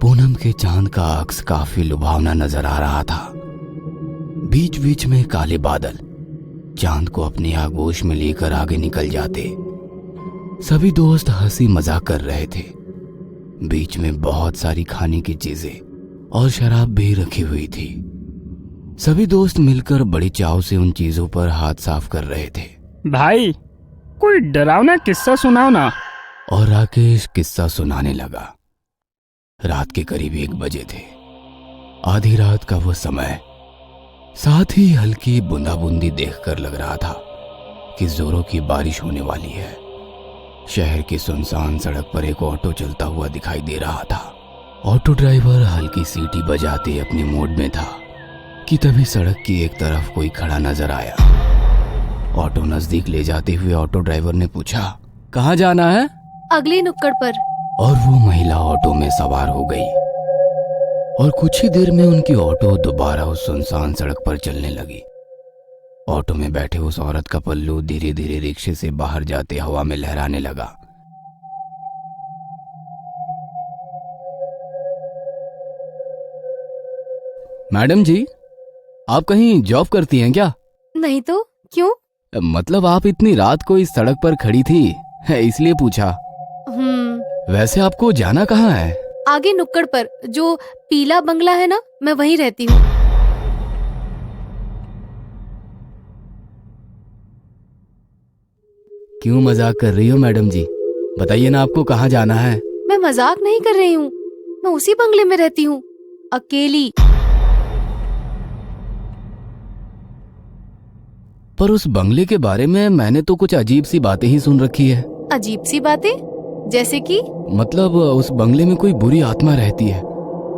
पूनम के चांद का अक्स काफी लुभावना नजर आ रहा था। बीच बीच में काले बादल चांद को अपनी आगोश में लेकर आगे निकल जाते। सभी दोस्त हंसी मजाक कर रहे थे। बीच में बहुत सारी खाने की चीजें और शराब भी रखी हुई थी। सभी दोस्त मिलकर बड़ी चाव से उन चीजों पर हाथ साफ कर रहे थे। भाई कोई डरावना किस्सा सुनाओ ना। और राकेश किस्सा सुनाने लगा। रात के करीब 1 बजे थे। आधी रात का वो समय, साथ ही हल्की बूंदाबूंदी देखकर लग रहा था कि जोरों की बारिश होने वाली है। शहर की सुनसान सड़क पर एक ऑटो चलता हुआ दिखाई दे रहा था। ऑटो ड्राइवर हल्की सीटी बजाते अपने मोड में था कि तभी सड़क की एक तरफ कोई खड़ा नजर आया। ऑटो नजदीक ले जाते हुए ऑटो ड्राइवर ने पूछा, कहाँ जाना है? अगली नुक्कड़ पर। और वो महिला ऑटो में सवार हो गई और कुछ ही देर में उनकी ऑटो दोबारा उस सुनसान सड़क पर चलने लगी। ऑटो में बैठे उस औरत का पल्लू धीरे धीरे रिक्शे से बाहर जाते हवा में लहराने लगा। मैडम जी, आप कहीं जॉब करती हैं क्या? नहीं तो क्यों? मतलब आप इतनी रात को इस सड़क पर खड़ी थी, इसलिए पूछा। वैसे आपको जाना कहाँ है? आगे नुक्कड़ पर जो पीला बंगला है ना, मैं वहीं रहती हूँ। क्यों मजाक कर रही हो मैडम जी? बताइए ना, आपको कहाँ जाना है? मैं मजाक नहीं कर रही हूँ, मैं उसी बंगले में रहती हूँ, अकेली। पर उस बंगले के बारे में मैंने तो कुछ अजीब सी बातें ही सुन रखी है। अजीब सी बातें? जैसे कि? मतलब उस बंगले में कोई बुरी आत्मा रहती है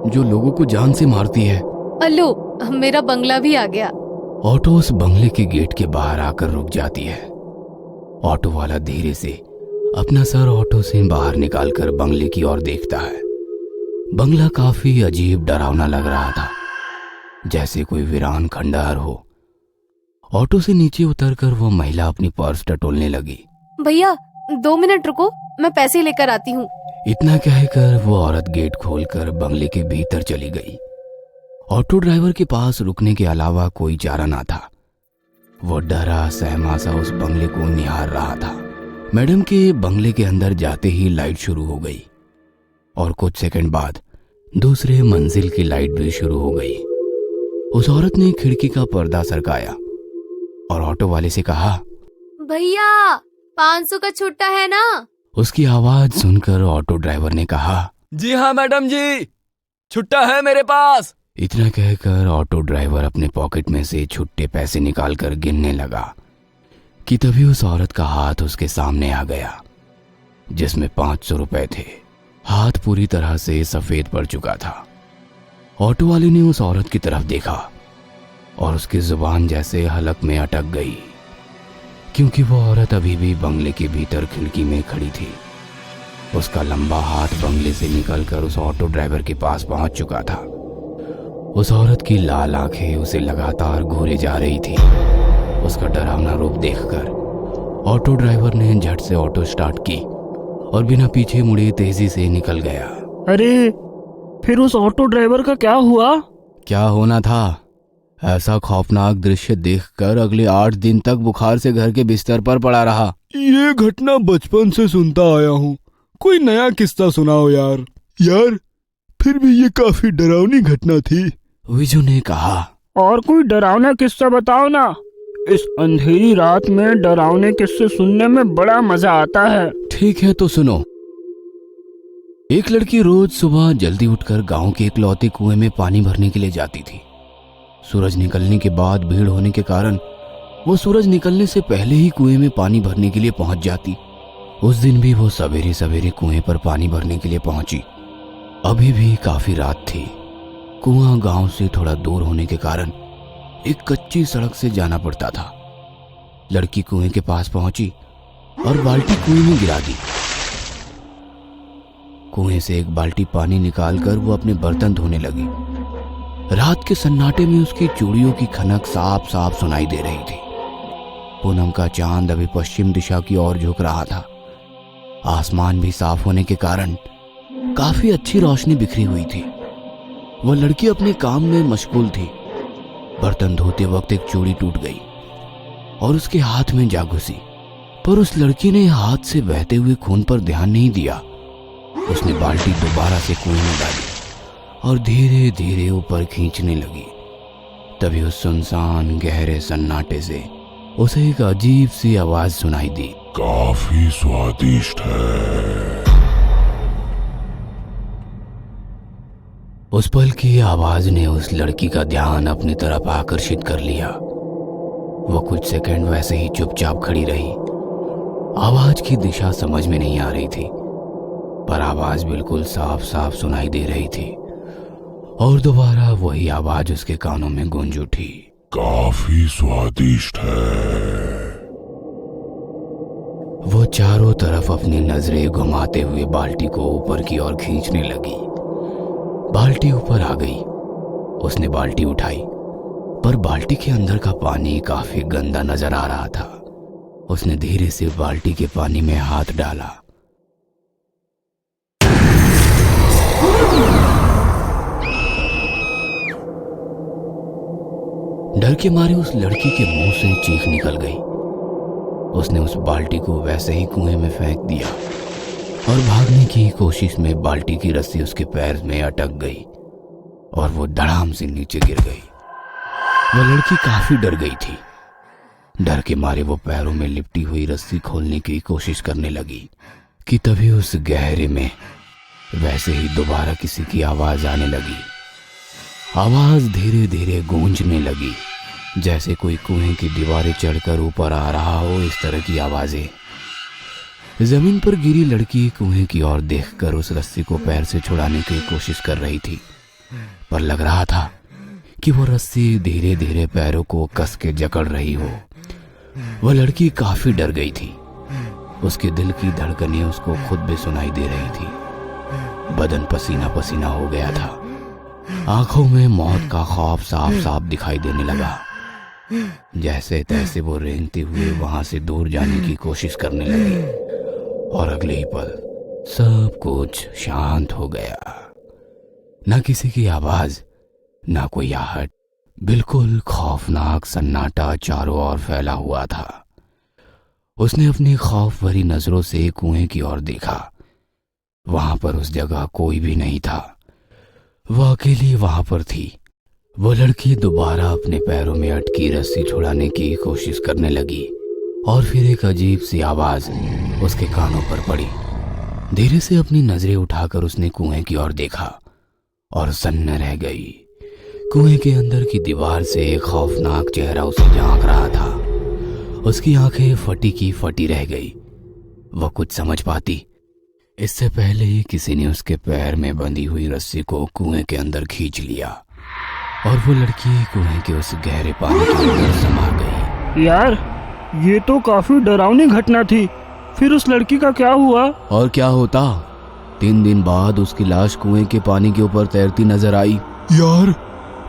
जो लोगों को जान से मारती है। अल्लो, मेरा बंगला भी आ गया। ऑटो उस बंगले के गेट के बाहर आकर रुक जाती है। ऑटो वाला धीरे से अपना सर ऑटो से बाहर निकालकर बंगले की ओर देखता है। बंगला काफी अजीब डरावना लग रहा था, जैसे कोई वीरान खंडहर हो। ऑटो से नीचे उतरकर वो महिला अपनी पर्स टटोलने लगी। भैया 2 मिनट रुको, मैं पैसे लेकर आती हूँ। इतना कहकर वो औरत गेट खोलकर बंगले के भीतर चली गई। ऑटो ड्राइवर के पास रुकने के अलावा कोई चारा ना था। वो डरा सहमा सा उस बंगले को निहार रहा था। मैडम के बंगले के अंदर जाते ही लाइट शुरू हो गई और कुछ सेकंड बाद दूसरे मंजिल की लाइट भी शुरू हो गई। उस औरत ने खिड़की का पर्दा सरकाया और ऑटो वाले से कहा, भैया 500 का छुट्टा है ना? उसकी आवाज सुनकर ऑटो ड्राइवर ने कहा, जी हाँ मैडम जी, छुट्टा है मेरे पास। इतना कहकर ऑटो ड्राइवर अपने पॉकेट में से छुट्टे पैसे निकालकर गिनने लगा कि तभी उस औरत का हाथ उसके सामने आ गया, जिसमें 500 रुपए थे। हाथ पूरी तरह से सफेद पड़ चुका था। ऑटो वाले ने उस औरत की तरफ देखा और उसकी जुबान जैसे हलक में अटक गई, क्योंकि वो औरत अभी भी बंगले के भीतर खिड़की में खड़ी थी। उसका लंबा हाथ बंगले से निकलकर उस ऑटो ड्राइवर के पास पहुंच चुका था। उस औरत की लाल आंखें उसे लगातार घूरे जा रही थी। उसका डरावना रूप देखकर ऑटो ड्राइवर ने झट से ऑटो स्टार्ट की और बिना पीछे मुड़े तेजी से निकल गया। अरे फिर उस ऑटो ड्राइवर का क्या हुआ? क्या होना था? ऐसा खौफनाक दृश्य देखकर अगले 8 दिन तक बुखार से घर के बिस्तर पर पड़ा रहा। ये घटना बचपन से सुनता आया हूँ, कोई नया किस्सा सुनाओ यार। यार फिर भी ये काफी डरावनी घटना थी, विजू ने कहा। और कोई डरावना किस्सा बताओ ना। इस अंधेरी रात में डरावने किस्से सुनने में बड़ा मजा आता है। ठीक है तो सुनो। एक लड़की रोज सुबह जल्दी उठकर गांव के इकलौते कुएं में पानी भरने के लिए जाती थी। सूरज निकलने के बाद भीड़ होने के कारण वो सूरज निकलने से पहले ही कुएं में पानी भरने के लिए पहुंच जाती। उस दिन भी वो सवेरे सवेरे कुएं पर पानी भरने के लिए पहुंची। अभी भी काफी रात थी। कुआं गांव से थोड़ा दूर होने के कारण एक कच्ची सड़क से जाना पड़ता था। लड़की कुएं के पास पहुंची और बाल्टी कुएं में गिरा दी। कुएं से एक बाल्टी पानी निकालकर वो अपने बर्तन धोने लगी। रात के सन्नाटे में उसकी चूड़ियों की खनक साफ साफ सुनाई दे रही थी। पूनम का चांद अभी पश्चिम दिशा की ओर झुक रहा था। आसमान भी साफ होने के कारण काफी अच्छी रोशनी बिखरी हुई थी। वह लड़की अपने काम में मशगूल थी। बर्तन धोते वक्त एक चूड़ी टूट गई और उसके हाथ में जा घुसी, पर उस लड़की ने हाथ से बहते हुए खून पर ध्यान नहीं दिया। उसने बाल्टी दोबारा से कुएं में डाली और धीरे धीरे ऊपर खींचने लगी। तभी उस सुनसान गहरे सन्नाटे से उसे एक अजीब सी आवाज सुनाई दी। काफी स्वादिष्ट है। उस पल की आवाज ने उस लड़की का ध्यान अपनी तरफ आकर्षित कर लिया। वो कुछ सेकंड वैसे ही चुपचाप खड़ी रही। आवाज की दिशा समझ में नहीं आ रही थी, पर आवाज बिल्कुल साफ साफ सुनाई दे रही थी और दोबारा वही आवाज उसके कानों में गूंज उठी। काफी स्वादिष्ट है। वो चारों तरफ अपनी नजरें घुमाते हुए बाल्टी को ऊपर की ओर खींचने लगी। बाल्टी ऊपर आ गई। उसने बाल्टी उठाई, पर बाल्टी के अंदर का पानी काफी गंदा नजर आ रहा था। उसने धीरे से बाल्टी के पानी में हाथ डाला। डर के मारे उस लड़की के मुंह से चीख निकल गई। उसने उस बाल्टी को वैसे ही कुएं में फेंक दिया और भागने की कोशिश में बाल्टी की रस्सी उसके पैर में अटक गई और वो धड़ाम से नीचे गिर गई। वह लड़की काफी डर गई थी। डर के मारे वो पैरों में लिपटी हुई रस्सी खोलने की कोशिश करने लगी कि तभी उस गहरे में वैसे ही दोबारा किसी की आवाज आने लगी। आवाज धीरे धीरे गूंजने लगी, जैसे कोई कुएं की दीवारें चढ़कर ऊपर आ रहा हो, इस तरह की आवाजें। जमीन पर गिरी लड़की कुएं की ओर देखकर उस रस्सी को पैर से छुड़ाने की कोशिश कर रही थी, पर लग रहा था कि वो रस्सी धीरे धीरे पैरों को कस के जकड़ रही हो। वह लड़की काफी डर गई थी। उसके दिल की धड़कनें उसको खुद भी सुनाई दे रही थी। बदन पसीना पसीना हो गया था। आंखों में मौत का खौफ साफ साफ दिखाई देने लगा। जैसे तैसे वो रेंगते हुए वहां से दूर जाने की कोशिश करने लगी और अगले ही पल सब कुछ शांत हो गया। न किसी की आवाज, न कोई आहट, बिल्कुल खौफनाक सन्नाटा चारों ओर फैला हुआ था। उसने अपनी खौफ भरी नजरों से कुएं की ओर देखा। वहां पर उस जगह कोई भी नहीं था। वह अकेली वहां पर थी। वो लड़की दोबारा अपने पैरों में अटकी रस्सी छुड़ाने की कोशिश करने लगी और फिर एक अजीब सी आवाज उसके कानों पर पड़ी। धीरे से अपनी नजरें उठाकर उसने कुएं की ओर देखा और सन्न रह गई। कुएं के अंदर की दीवार से एक खौफनाक चेहरा उसे झांक रहा था। उसकी आंखें फटी की फटी रह गई। वह कुछ समझ पाती इससे पहले ही किसी ने उसके पैर में बंधी हुई रस्सी को कुएं के अंदर खींच लिया और वो लड़की कुएं के उस गहरे पानी के अंदर समा गई। यार, ये तो काफी डरावनी घटना थी। फिर उस लड़की का क्या हुआ? और क्या होता, 3 दिन बाद उसकी लाश कुएं के पानी के ऊपर तैरती नजर आई। यार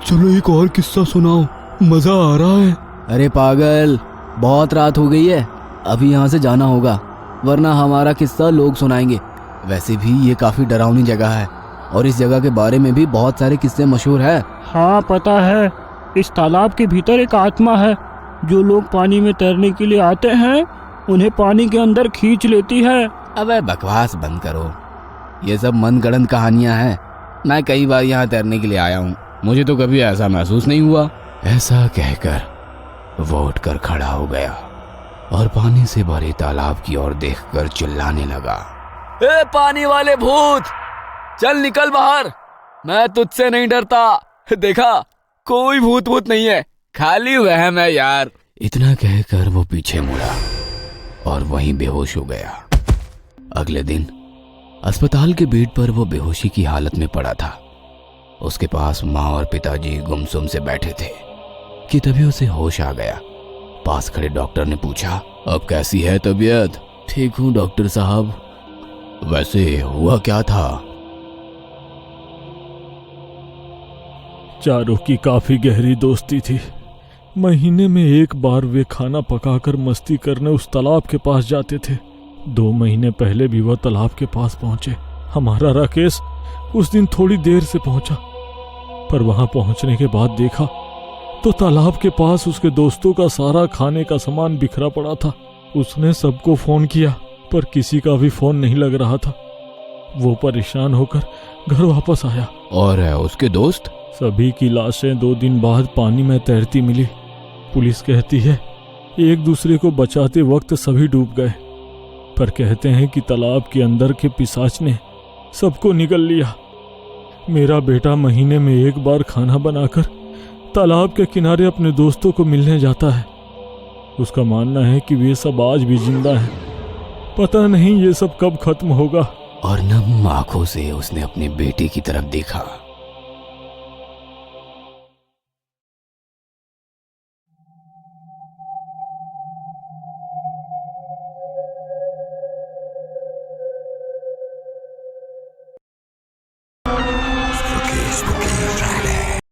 चलो एक और किस्सा सुनाओ, मजा आ रहा है। अरे पागल, बहुत रात हो गई है, अभी यहाँ से जाना होगा, वरना हमारा किस्सा लोग सुनाएंगे। वैसे भी ये काफी डरावनी जगह है और इस जगह के बारे में भी बहुत सारे किस्से मशहूर है। हाँ पता है, इस तालाब के भीतर एक आत्मा है। जो लोग पानी में तैरने के लिए आते हैं उन्हें पानी के अंदर खींच लेती है। अबे बकवास बंद करो, ये सब मनगढ़ंत कहानियां हैं। मैं कई बार यहाँ तैरने के लिए आया हूँ, मुझे तो कभी ऐसा महसूस नहीं हुआ। ऐसा कहकर वो उठकर खड़ा हो गया और पानी से भरे तालाब की ओर देखकर चिल्लाने लगा। ए पानी वाले भूत, चल निकल बाहर, मैं तुझसे नहीं डरता। देखा, कोई भूत भूत नहीं है, खाली वहम है यार। इतना कहकर वो पीछे मुड़ा और वहीं बेहोश हो गया। अगले दिन अस्पताल के बेड पर वो बेहोशी की हालत में पड़ा था। उसके पास माँ और पिताजी गुमसुम से बैठे थे कि तभी उसे होश आ गया। पास खड़े डॉक्टर ने पूछा, अब कैसी है तबीयत? ठीक हूँ डॉक्टर साहब। वैसे हुआ क्या था? चारों की काफी गहरी दोस्ती थी। महीने में एक बार वे खाना पकाकर मस्ती करने उस तालाब के पास जाते थे। 2 महीने पहले भी वह तालाब के पास पहुंचे। हमारा राकेश उस दिन थोड़ी देर से पहुंचा, पर वहां पहुंचने के बाद देखा तो तालाब के पास उसके दोस्तों का सारा खाने का सामान बिखरा पड़ा था। उसने सबको फोन किया पर किसी का भी फोन नहीं लग रहा था। वो परेशान होकर घर वापस आया और उसके दोस्त? सभी की लाशें 2 दिन बाद पानी में तैरती मिली। पुलिस कहती है एक दूसरे को बचाते वक्त सभी डूब गए, पर कहते हैं कि तालाब के अंदर के पिशाच ने सबको निगल लिया। मेरा बेटा महीने में 1 बार खाना बनाकर तालाब के किनारे अपने दोस्तों को मिलने जाता है। उसका मानना है कि वे सब आज भी जिंदा हैं। पता नहीं ये सब कब खत्म होगा। और नम आंखों से उसने अपने बेटे की तरफ देखा।